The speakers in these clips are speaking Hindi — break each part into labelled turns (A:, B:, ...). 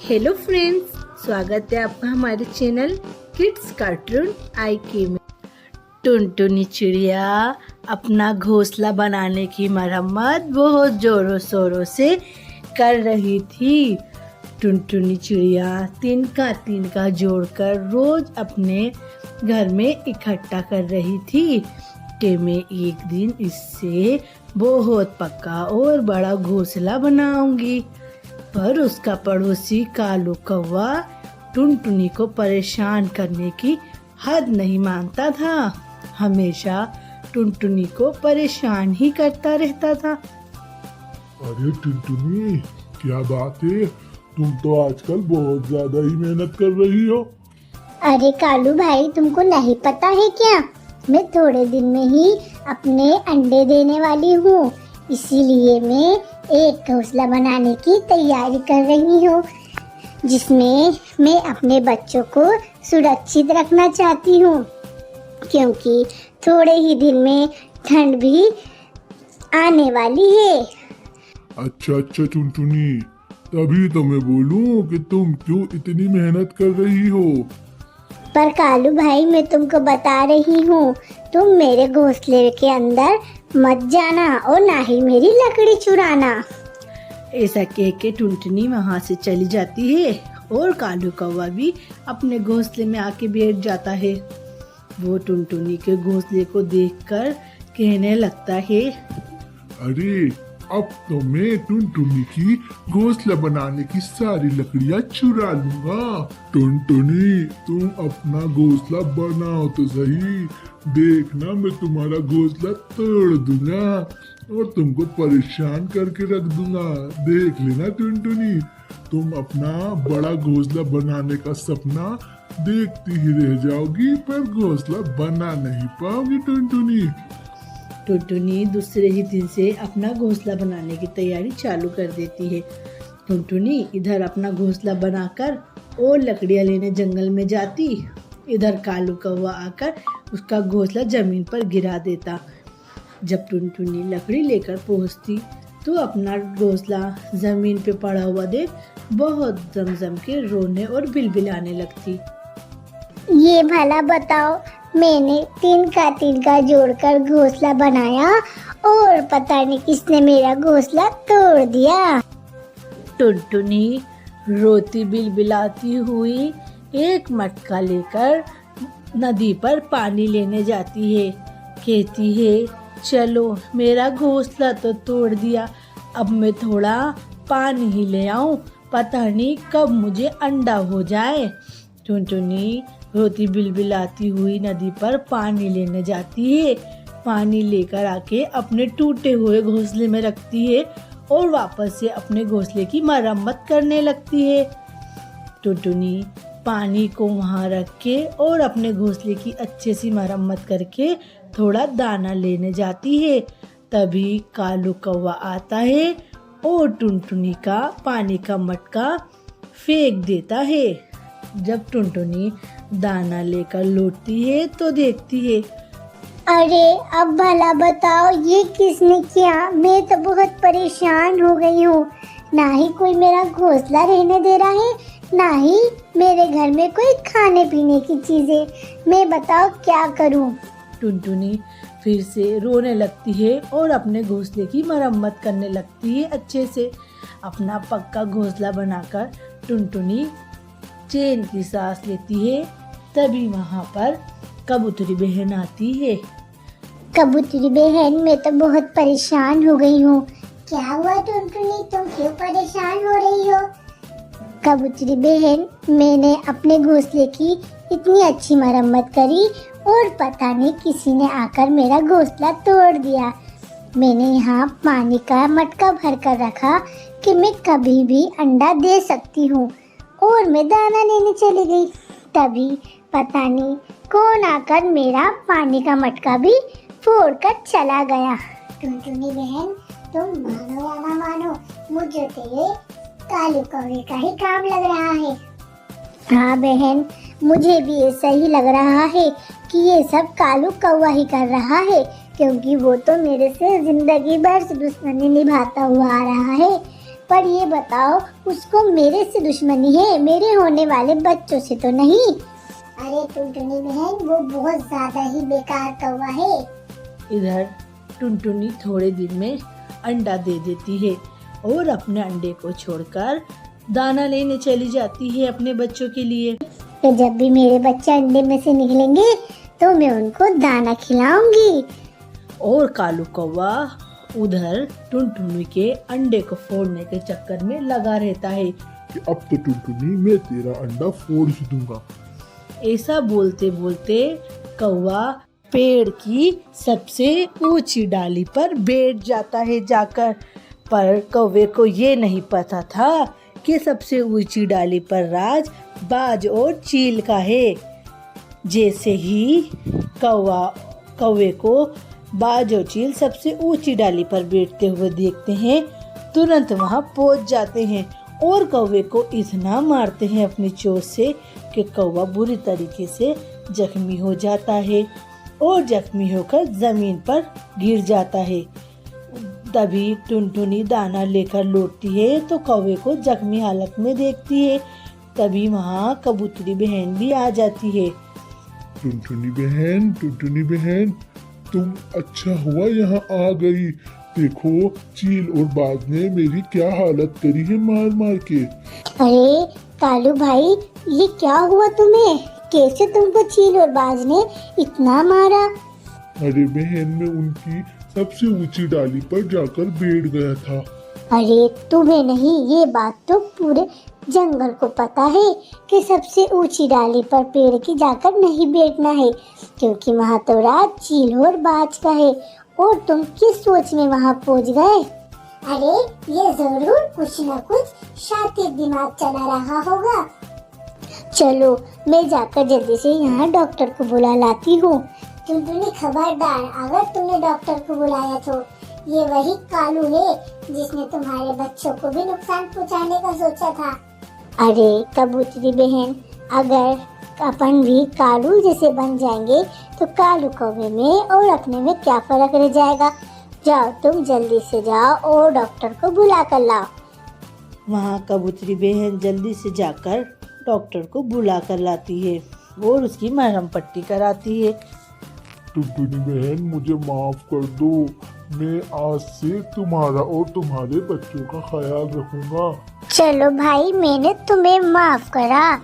A: हेलो फ्रेंड्स, स्वागत है आपका हमारे चैनल किड्स कार्टून आईके में। टुनटुनी चिड़िया अपना घोंसला बनाने की मरम्मत बहुत ज़ोरों शोरों से कर रही थी। टुनटुनी चिड़िया तिनका जोड़कर रोज़ अपने घर में इकट्ठा कर रही थी कि मैं एक दिन इससे बहुत पक्का और बड़ा घोंसला बनाऊंगी। पर उसका पड़ोसी कालू कौवा टुनटुनी को परेशान करने की हद नहीं मानता था। हमेशा टुनटुनी को परेशान ही करता रहता था।
B: अरे टुनटुनी, क्या बात है? तुम तो आजकल बहुत ज्यादा ही मेहनत कर रही हो।
C: अरे कालू भाई, तुमको नहीं पता है क्या? मैं थोड़े दिन में ही अपने अंडे देने वाली हूँ, इसीलिए मैं एक घोंसला बनाने की तैयारी कर रही हूँ, जिसमें मैं अपने बच्चों को सुरक्षित रखना चाहती हूँ, क्योंकि थोड़े ही दिन में ठंड भी आने वाली है।
B: अच्छा टुनटुनी, तभी तो मैं बोलूं कि तुम क्यों इतनी मेहनत कर रही हो।
C: पर कालू भाई, मैं तुमको बता रही हूँ, तुम मेरे घोंसले के अंदर मत जाना और ना ही मेरी लकड़ी चुराना।
A: ऐसा कह के टुनटुनी वहाँ से चली जाती है और कालू कौवा भी अपने घोंसले में आके बैठ जाता है। वो टुनटुनी के घोंसले को देखकर कहने लगता है,
B: अरे अब तो मैं टुनटुनी की घोंसला बनाने की सारी लकड़ियाँ चुरा लूंगा। टुनटुनी, तुम अपना घोंसला बनाओ तो सही, देखना मैं तुम्हारा घोंसला तोड़ दूंगा और तुमको परेशान करके रख दूंगा। देख लेना टुनटुनी, तुम अपना बड़ा घोंसला बनाने का सपना देखती ही रह जाओगी, पर घोंसला बना नहीं पाओगी टुनटुनी।
A: टुनटुनी दूसरे ही दिन से अपना घोंसला बनाने की तैयारी चालू कर देती है। टुनटुनी इधर अपना घोंसला बनाकर और लकड़ियाँ लेने जंगल में जाती, इधर कालू कौवा आकर उसका घोंसला जमीन पर गिरा देता। जब टुनटुनी लकड़ी लेकर पहुँचती तो अपना घोंसला जमीन पे पड़ा हुआ देख बहुत जम के रोने और बिलबिलाने लगती।
C: ये भला बताओ, मैंने तिनका जोड़कर घोंसला बनाया और पता नहीं किसने मेरा घोंसला तोड़ दिया।
A: टुनटुनी रोती बिलबिलाती हुई एक मटका लेकर नदी पर पानी लेने जाती है। कहती है, चलो मेरा घोंसला तो तोड़ दिया, अब मैं थोड़ा पानी ही ले आऊं, पता नहीं कब मुझे अंडा हो जाए। टुनटुनी रोती बिलबिलाती हुई नदी पर पानी लेने जाती है। पानी लेकर आके अपने टूटे हुए घोंसले में रखती है और वापस से अपने घोंसले की मरम्मत करने लगती है। टुनटुनी पानी को वहाँ रख के और अपने घोंसले की अच्छे सी मरम्मत करके थोड़ा दाना लेने जाती है। तभी कालू कौवा आता है और टुनटुनी का पानी का मटका फेंक देता है। जब टुनटुनी दाना लेकर लौटती है तो देखती है,
C: अरे अब भला बताओ, ये किसने किया? मैं तो बहुत परेशान हो गई हूँ। ना ही कोई मेरा घोंसला रहने दे रहा है, ना ही मेरे घर में कोई खाने पीने की चीजें। मैं बताओ क्या करूँ?
A: टुनटुनी फिर से रोने लगती है और अपने घोंसले की मरम्मत करने लगती है अच्छे से। अपना पक्का घोंसला बनाकर टुनटुनी चैन की सांस लेती है। तभी वहाँ पर कबूतरी बहन आती है।
C: कबूतरी बहन, मैं तो बहुत परेशान हो गई हूँ। क्या हुआ टुनटुनी, तुम क्यों परेशान हो रही हो? कबूतरी बहन, मैंने अपने घोंसले की इतनी अच्छी मरम्मत करी और पता नहीं किसी ने आकर मेरा घोंसला तोड़ दिया। मैंने यहाँ पानी का मटका भर कर रखा कि मैं कभी भी अंडा दे सकती हूँ, और मैं दाना लेने चली गई। तभी पता नहीं कौन आकर मेरा पानी का मटका भी फोड़ कर चला गया। टुनटुनी बहन, तुम मानो या ना मानो, मुझे तो ये कालू कौवे का ही काम लग रहा है। हाँ बहन, मुझे भी ऐसा ही लग रहा है कि ये सब कालू कौवा ही कर रहा है, क्योंकि वो तो मेरे से जिंदगी भर से दुश्मनी निभाता हुआ आ रहा है। पर ये बताओ उसको मेरे से दुश्मनी है, मेरे होने वाले बच्चों से तो नहीं। अरे टुनटुनी बहन, वो बहुत ज्यादा ही बेकार कौवा है।
A: इधर टुनटुनी थोड़े दिन में अंडा दे देती है और अपने अंडे को छोड़कर दाना लेने चली जाती है अपने बच्चों के लिए।
C: तो जब भी मेरे बच्चे अंडे में से निकलेंगे तो मैं उनको दाना खिलाऊंगी।
A: और कालू कौवा उधर टुनटुनी के अंडे को फोड़ने के चक्कर में लगा रहता है
B: कि अब तो टुनटुनी मैं तेरा अंडा फोड़ ही दूंगा।
A: ऐसा बोलते बोलते कौवा पेड़ की सबसे ऊंची डाली पर बैठ जाता है जाकर। पर कौवे को ये नहीं पता था कि सबसे ऊंची डाली पर राज बाज और चील का है। जैसे ही कौवे को बाज और चील सबसे ऊंची डाली पर बैठते हुए देखते हैं, तुरंत वहां पहुंच जाते हैं और कौवे को इतना मारते हैं अपनी चोंच से कि कौवा बुरी तरीके से जख्मी हो जाता है और जख्मी होकर जमीन पर गिर जाता है। तभी टुनटुनी दाना लेकर लौटती है तो कौवे को जख्मी हालत में देखती है। तभी वहाँ कबूतरी बहन भी आ जाती है।
B: टुनटुनी बहन, तुम अच्छा हुआ यहाँ आ गई। देखो चील और बाज ने मेरी क्या हालत करी है मार मार के।
C: अरे कालू भाई, ये क्या हुआ तुम्हें? कैसे तुमको चील और बाज ने इतना मारा?
B: अरे बहन, मैं उनकी सबसे ऊंची डाली पर जाकर बैठ गया था।
C: अरे तुम्हें नहीं, ये बात तो पूरे जंगल को पता है कि सबसे ऊंची डाली पर पेड़ की जाकर नहीं बैठना है, क्योंकि वहाँ तो राज चील और बाज का है। और तुम किस सोच में वहाँ पहुँच गए? अरे ये जरूर कुछ न कुछ शातिर दिमाग चला रहा होगा। चलो मैं जाकर जल्दी से यहाँ डॉक्टर को बुला लाती हूँ। टुनटुनी खबरदार, अगर तुमने डॉक्टर को बुलाया तो ये वही कालू है जिसने तुम्हारे बच्चों को भी नुकसान पहुँचाने का सोचा था। अरे कबूतरी बहन, अगर अपन भी कालू जैसे बन जाएंगे तो कालू कौवे में और अपने में क्या फर्क रह जाएगा। जाओ तुम जल्दी से जाओ और डॉक्टर को बुला कर लाओ।
A: वहाँ कबूतरी बहन जल्दी से जाकर डॉक्टर को बुला कर लाती है और उसकी मरहम पट्टी कराती है।
B: टुनटुनी बहन, मुझे माफ कर दो। मैं आज से तुम्हारा और तुम्हारे बच्चों का ख्याल रखूंगा।
C: चलो भाई, मैंने तुम्हें माफ करा।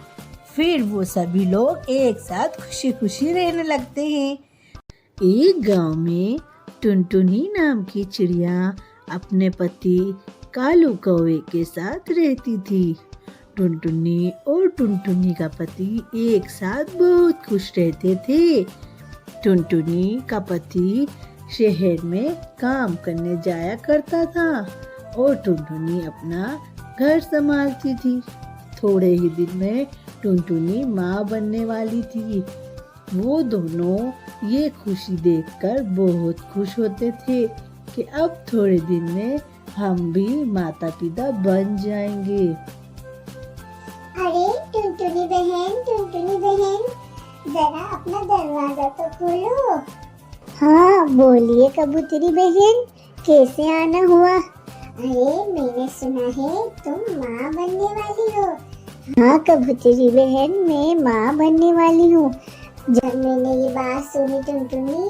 A: फिर वो सभी लोग एक साथ खुशी खुशी रहने लगते हैं। एक गांव में टुनटुनी नाम की चिड़िया अपने पति कालू कौवे के साथ रहती थी। टुनटुनी और टुनटुनी का पति एक साथ बहुत खुश रहते थे। टुनटुनी का पति शहर में काम करने जाया करता था और टुनटुनी अपना घर संभालती थी। थोड़े ही दिन में टुनटुनी माँ बनने वाली थी। वो दोनों ये खुशी देखकर बहुत खुश होते थे कि अब थोड़े दिन में हम भी माता पिता बन जाएंगे।
C: अरे टुनटुनी बहन, जरा अपना दरवाजा तो खोलो। हाँ बोलिए कबूतरी बहन, कैसे आना हुआ? अरे मैंने सुना है तुम माँ बनने वाली हो। हाँ कबूतरी बहन, मैं माँ बनने वाली हूँ। जब मैंने ये बात सुनी टुनटुनी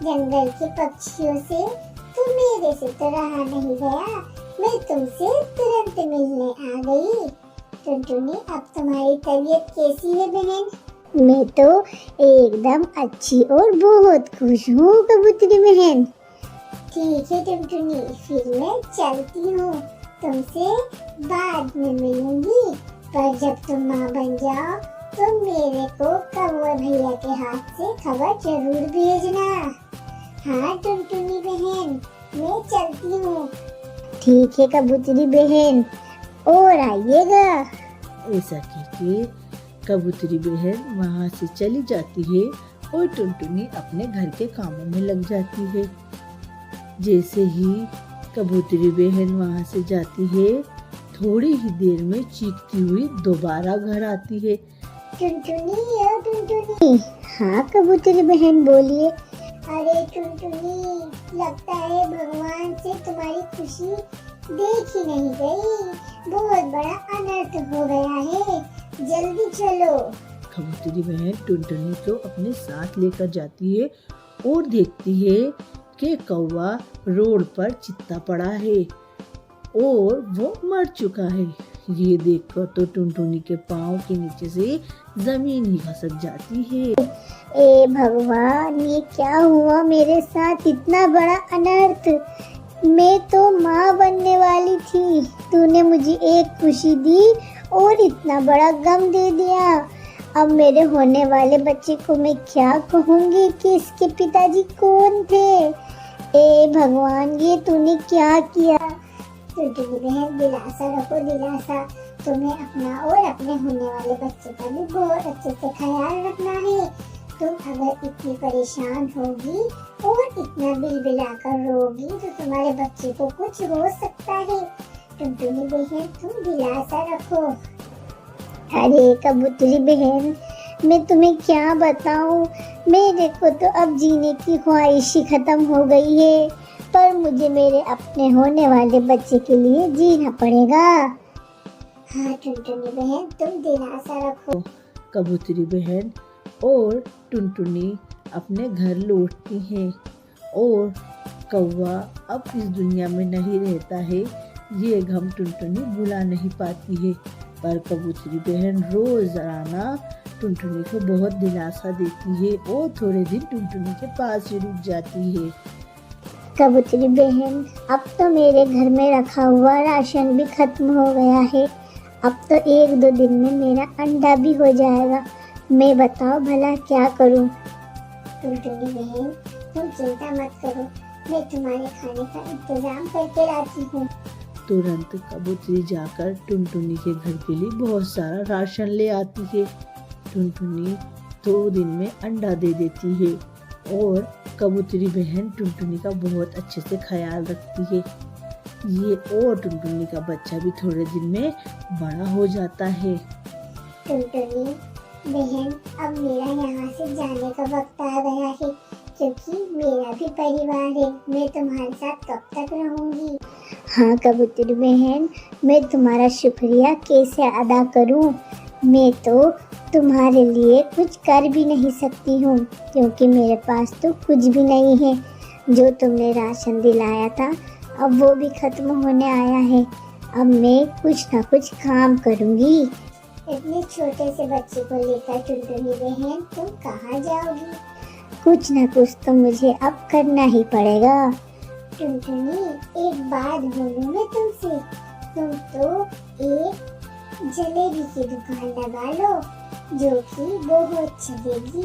C: जंगल के पक्षियों से, तो मेरे से तो रहा नहीं गया। मैं तुमसे तुरंत मिलने आ गई। टुनटुनी, अब तुम्हारी तबीयत कैसी है बहन? मैं तो एकदम अच्छी और बहुत खुश हूँ कबूतरी बहन। ठीक है टुनटुनी, फिर मैं चलती हूँ। तुमसे बाद में मिलूंगी, पर जब तुम माँ बन जाओ तो मेरे को कौवा भैया के हाथ से खबर जरूर भेजना। हाँ टुनटुनी बहन, मैं चलती हूँ। ठीक है कबूतरी बहन, और आइएगा।
A: ऐसा कहके कबूतरी बहन वहाँ से चली जाती है और टुनटुनी अपने घर के कामों में लग जाती है। जैसे ही कबूतरी बहन वहाँ से जाती है, थोड़ी ही देर में चीखती हुई दोबारा घर आती है।
C: टुनटुनी। हाँ कबूतरी बहन बोलिए। अरे टुनटुनी, लगता है भगवान से तुम्हारी खुशी देख ही नहीं गई, बहुत बड़ा अनर्थ हो गया है, जल्दी चलो।
A: कबूतरी बहन टुनटुनी को अपने साथ लेकर जाती है और देखती है कि कौवा रोड पर चित्ता पड़ा है और वो मर चुका है। ये देखकर तो टुनटुनी के पाँव के नीचे से जमीन ही खसक जाती है।
C: ए भगवान, ये क्या हुआ मेरे साथ, इतना बड़ा अनर्थ। मैं तो माँ बनने वाली थी, तूने मुझे एक खुशी दी और इतना बड़ा गम दे दिया। अब मेरे होने वाले बच्चे को मैं क्या कहूँगी कि इसके पिताजी कौन थे। ए भगवान, ये तूने क्या किया। टुनटुनी बहन, दिलासा रखो दिलासा, तुम्हें अपना और अपने होने वाले बच्चे का भी बहुत अच्छे से ख्याल रखना है। तुम अगर इतनी परेशान होगी और इतना बिलबिलाकर रोगी तो तुम्हारे बच्चे को कुछ हो सकता है। टुनटुनी बहन, तुम दिलासा रखो। अरे कबूतरी बहन, मैं तुम्हें क्या बताऊं, मेरे को तो अब जीने की ख्वाहिश ही खत्म हो गई है, पर मुझे मेरे अपने होने वाले बच्चे के लिए जीना पड़ेगा। हाँ टुनटुनी बहन, तुम दिलासा रखो।
A: कबूतरी बहन और टुनटुनी अपने घर लौटती हैं और कौवा अब इस दुनिया में नहीं रहता है। ये गम टुनटुनी भुला नहीं पाती है, पर कबूतरी बहन रोजाना टुनटुनी को बहुत दिलासा देती है और थोड़े दिन टुनटुनी के पास ही रुक जाती है।
C: कबूतरी बहन, अब तो मेरे घर में रखा हुआ राशन भी खत्म हो गया है। अब तो 1-2 दिन में मेरा अंडा भी हो जाएगा। मैं बताओ भला क्या करूं। टुनटुनी बहन, तुम चिंता मत करो, मैं तुम्हारे खाने का इंतजाम करके लाती हूँ।
A: तुरंत कबूतरी जाकर टुनटुनी के घर के लिए बहुत सारा राशन ले आती है। टुनटुनी 2 दिन में अंडा दे देती है और कबूतरी बहन टुनटुनी का बहुत अच्छे से ख्याल रखती है। ये और टुनटुनी का बच्चा भी थोड़े दिन में बड़ा हो जाता है।
C: टुनटुनी बहन, अब मेरा यहाँ से जाने का वक्त आ गया है, क्योंकि मेरा भी परिवार है। मैं तुम्हारे साथ कब तक रहूँगी। हाँ कबूतरी बहन, मैं तुम्हारा शुक्रिया कैसे अदा करूँ। मैं तो तुम्हारे लिए कुछ कर भी नहीं सकती हूँ, क्योंकि मेरे पास तो कुछ भी नहीं है। जो तुमने राशन दिलाया था अब वो भी खत्म होने आया है। अब मैं कुछ ना कुछ काम करूँगी। इतने छोटे से बच्चे को लेकर टुनटुनी बहन, तुम कहाँ जाओगी। कुछ ना कुछ तो मुझे अब करना ही पड़ेगा। टुनटुनी, एक बात बोलूं मैं तुमसे, तुम तो एक जलेबी की दुकान लगा लो, जो कि बहुत चलेगी,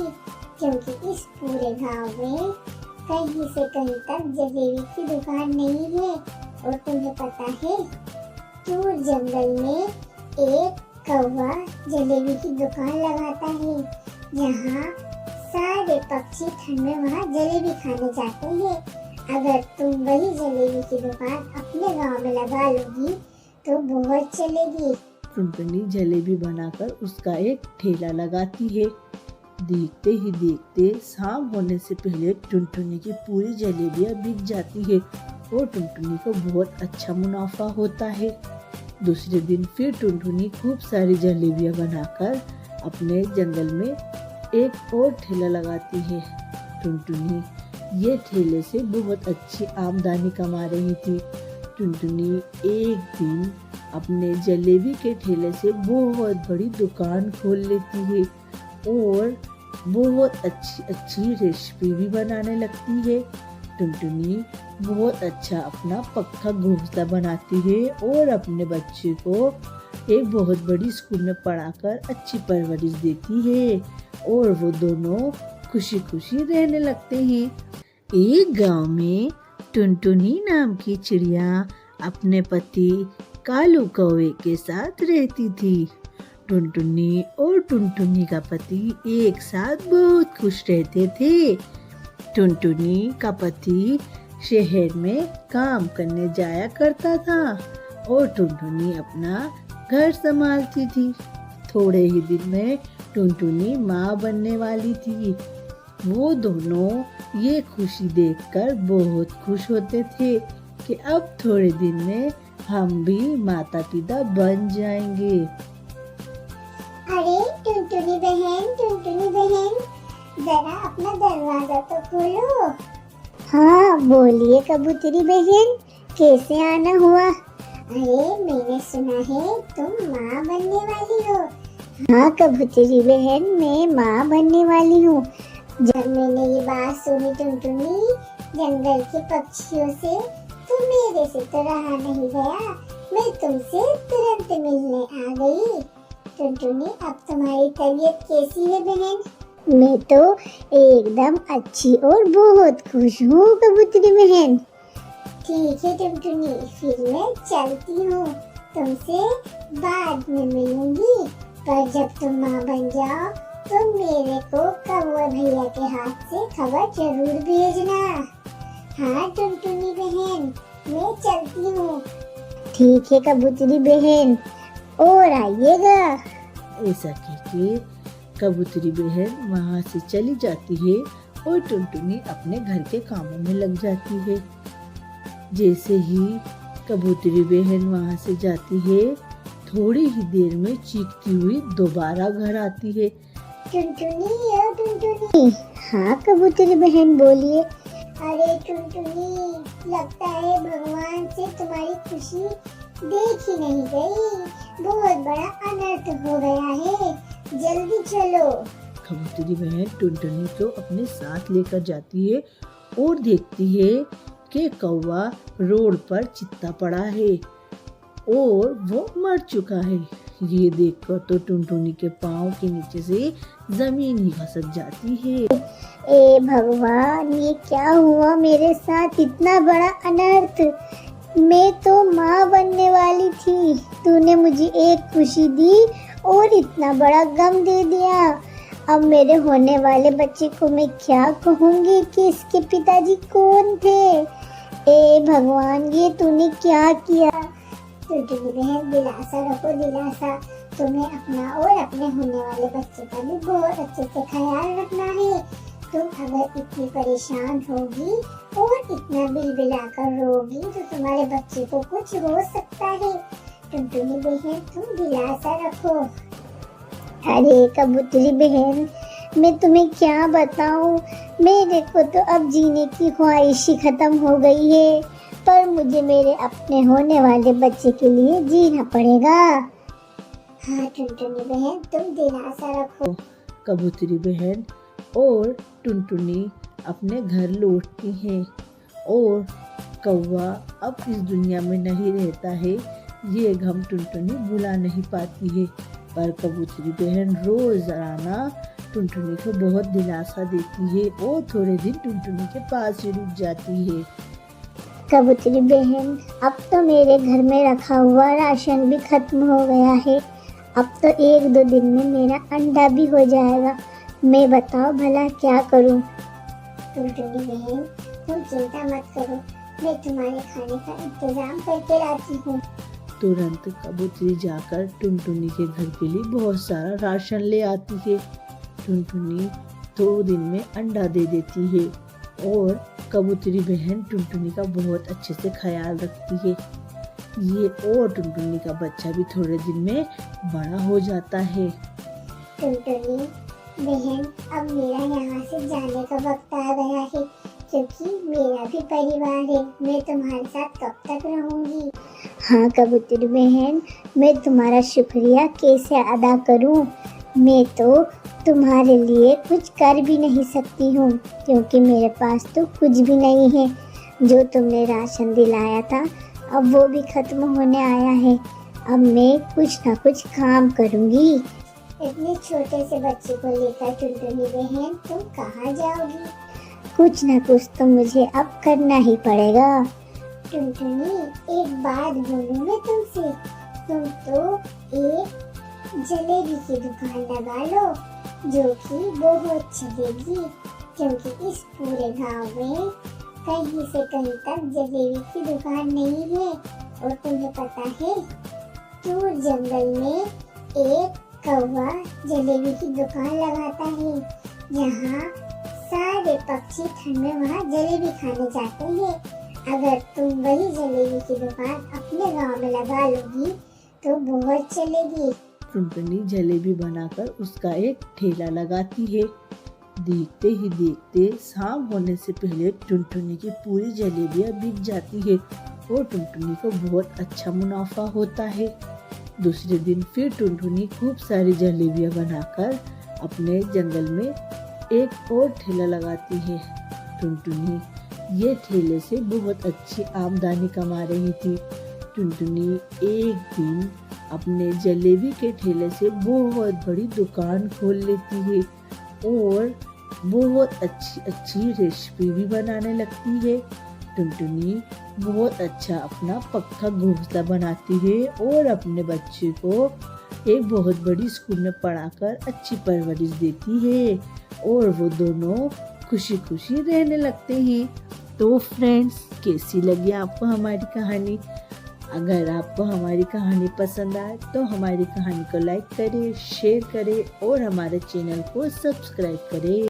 C: क्योंकि इस पूरे गांव में कहीं से कहीं तक जलेबी की दुकान नहीं है। और तुम्हें पता है, दूर जंगल में एक कौवा जलेबी की दुकान लगाता है, जहाँ सारे पक्षी ठंड में वहाँ जलेबी खाने जाते हैं। अगर तुम वही जलेबी की दुकान अपने गांव में लगा लोगी तो बहुत चलेगी।
A: टुनटुनी जलेबी बनाकर उसका एक ठेला लगाती है। देखते ही देखते शाम होने से पहले टुनटुनी की पूरी जलेबियाँ बिक जाती है और टुनटुनी को बहुत अच्छा मुनाफा होता है। दूसरे दिन फिर टुनटुनी खूब सारी जलेबियाँ बनाकर अपने जंगल में एक और ठेला लगाती है। टुनटुनी ये ठेले से बहुत अच्छी आमदनी कमा रही थी। टुनटुनी एक दिन अपने जलेबी के ठेले से बहुत बड़ी दुकान खोल लेती है और बहुत अच्छी अच्छी रेसिपी भी बनाने लगती है। टुनटुनी बहुत अच्छा अपना पक्का घोंसला बनाती है और अपने बच्चे को एक बहुत बड़ी स्कूल में पढ़ाकर अच्छी परवरिश देती है और वो दोनों खुशी खुशी रहने लगते हैं। एक गांव में टुनटुनी नाम की चिड़िया अपने पति कालू कौवे के साथ रहती थी। टुनटुनी और टुनटुनी का पति एक साथ बहुत खुश रहते थे। टुनटुनी का पति शहर में काम करने जाया करता था और टुनटुनी अपना घर संभालती थी। थोड़े ही दिन में टुनटुनी माँ बनने वाली थी। वो दोनों ये खुशी देखकर बहुत खुश होते थे कि अब थोड़े दिन में हम भी माता पिता बन जाएंगे।
C: अरे टुनटुनी बहन, जरा अपना दरवाजा तो खोलो। हाँ बोलिए कबूतरी बहन, कैसे आना हुआ? अरे मैंने सुना है तुम माँ बनने वाली हो। हाँ कबूतरी बहन, मैं माँ बनने वाली हूँ। जब मैंने ये बात सुनी टुनटुनी जंगल के पक्षियों से, तो मेरे से तो रहा नहीं गया, मैं तुमसे तुरंत मिलने आ गई। टुनटुनी अब तुम्हारी तबीयत कैसी है बहन? मैं तो एकदम अच्छी और बहुत खुश हूँ कबूतरी बहन। ठीक है टुनटुनी, फिर मैं चलती हूँ, तुमसे बाद में मिलूंगी। पर जब तुम माँ बन जाओ तो मेरे को कौवा भैया के हाथ से खबर जरूर भेजना। हाँ टुनटुनी बहन, मैं चलती हूँ। ठीक है कबूतरी बहन, और आइएगा।
A: ऐसा कहके कबूतरी बहन वहाँ से चली जाती है और टुनटुनी अपने घर के कामों में लग जाती है। जैसे ही कबूतरी बहन वहाँ से जाती है, थोड़ी ही देर में चीखती हुई दोबारा घर आती है।
C: टुनटुनी। हाँ कबूतरी बहन बोलिए। अरे टुनटुनी, लगता है भगवान से तुम्हारी खुशी देख ही नहीं गई, बहुत बड़ा अनर्थ हो गया है, जल्दी चलो।
A: कबूतरी बहन टुनटुनी को अपने साथ लेकर जाती है और देखती है कि कौवा रोड पर चित्ता पड़ा है और वो मर चुका है। ये देखकर तो टुनटुनी के पाँव के नीचे से जमीन ही खसक जाती है।
C: ए भगवान, ये क्या हुआ मेरे साथ, इतना बड़ा अनर्थ। मैं तो माँ बनने वाली थी, तूने मुझे एक खुशी दी और इतना बड़ा गम दे दिया। अब मेरे होने वाले बच्चे को मैं क्या कहूँगी कि इसके पिताजी कौन थे? ए भगवान, ये तूने क्या किया? टुनटुनी बहन, दिलासा रखो दिलासा, तुम्हें अपना और अपने होने वाले बच्चे का भी बहुत अच्छे से ख्याल रखना है। तुम अगर इतनी परेशान होगी और इतना बिलबिला कर रोगी तो तुम्हारे बच्चे को कुछ हो सकता है। टुनटुनी बहन, तुम दिलासा रखो। अरे कबूतरी बहन, मैं तुम्हें क्या बताऊं, मेरे को तो अब जीने की ख्वाहिश ही खत्म हो गई है, पर मुझे मेरे अपने होने वाले बच्चे के लिए जीना पड़ेगा। हाँ टुनटुनी बहन, तुम दिलासा रखो।
A: कबूतरी बहन और टुनटुनी अपने घर लौटती हैं और कौवा अब इस दुनिया में नहीं रहता है। ये गम टुनटुनी भुला नहीं पाती है, पर कबूतरी बहन रोजाना टुनटुनी को बहुत दिलासा देती है और थोड़े दिन टुनटुनी के पास ही रुक जाती है।
C: कबूतरी बहन, अब तो मेरे घर में रखा हुआ राशन भी खत्म हो गया है, अब तो 1-2 दिन में मेरा अंडा भी हो जाएगा, मैं बताओ भला क्या करूं? टुनटुनी बहन, तुम चिंता मत करो, मैं तुम्हारे खाने का इंतजाम करके लाती हूँ।
A: तुरंत कबूतरी जाकर टुनटुनी के घर के लिए बहुत सारा राशन ले आती है। टुनटुनी 2 दिन में अंडा दे देती है और कबूतरी बहन टुनटुनी का बहुत अच्छे से ख्याल रखती है। ये और टुनटुनी का बच्चा भी थोड़े दिन में बड़ा हो जाता है।
C: टुनटुनी बहन, अब मेरा यहाँ से जाने का वक्त आ गया है, क्योंकि मेरा भी परिवार है, मैं तुम्हारे साथ कब तक रहूँगी? हाँ कबूतरी बहन, मैं तुम्हारा शुक्रिया कैसे अदा करूँ? मैं तो तुम्हारे लिए कुछ कर भी नहीं सकती हूँ, क्योंकि मेरे पास तो कुछ भी नहीं है। जो तुमने राशन दिलाया था अब वो भी खत्म होने आया है, अब मैं कुछ ना कुछ काम करूँगी। इतने छोटे से बच्चे को लेकर टुनटुनी बहन तुम कहाँ जाओगी? कुछ ना कुछ तो मुझे अब करना ही पड़ेगा। टुनटुनी, एक बात बोलूं मैं तुमसे, तुम तो एक जलेबी की दुकान लगा लो, जो कि बहुत चलेगी, क्योंकि इस पूरे गांव में कहीं से कहीं तक जलेबी की दुकान नहीं है। और तुम्हें पता है, दूर जंगल में एक कौवा जलेबी की दुकान लगाता है, जहाँ सारे पक्षी ठंड में वहाँ जलेबी खाने जाते हैं। अगर तुम वही जलेबी की दुकान अपने गांव में लगा लोगी तो बहुत चलेगी।
A: टुनटुनी जलेबी बनाकर उसका एक ठेला लगाती है। देखते ही देखते शाम होने से पहले टुनटुनी की पूरी जलेबियां बिक जाती है और टुनटुनी को बहुत अच्छा मुनाफा होता है। दूसरे दिन फिर टुनटुनी खूब सारी जलेबियां बनाकर अपने जंगल में एक और ठेला लगाती है। टुनटुनी ये ठेले से बहुत अच्छी आमदनी कमा रही थी। टुनटुनी एक दिन अपने जलेबी के ठेले से बहुत बड़ी दुकान खोल लेती है और बहुत अच्छी अच्छी रेसिपी भी बनाने लगती है। टुनटुनी बहुत अच्छा अपना पक्का घोंसला बनाती है और अपने बच्चे को एक बहुत बड़ी स्कूल में पढ़ाकर अच्छी परवरिश देती है और वो दोनों खुशी खुशी रहने लगते हैं। तो फ्रेंड्स, कैसी लगी आपको हमारी कहानी? अगर आपको हमारी कहानी पसंद आए तो हमारी कहानी को लाइक करें, शेयर करें और हमारे चैनल को सब्सक्राइब करें।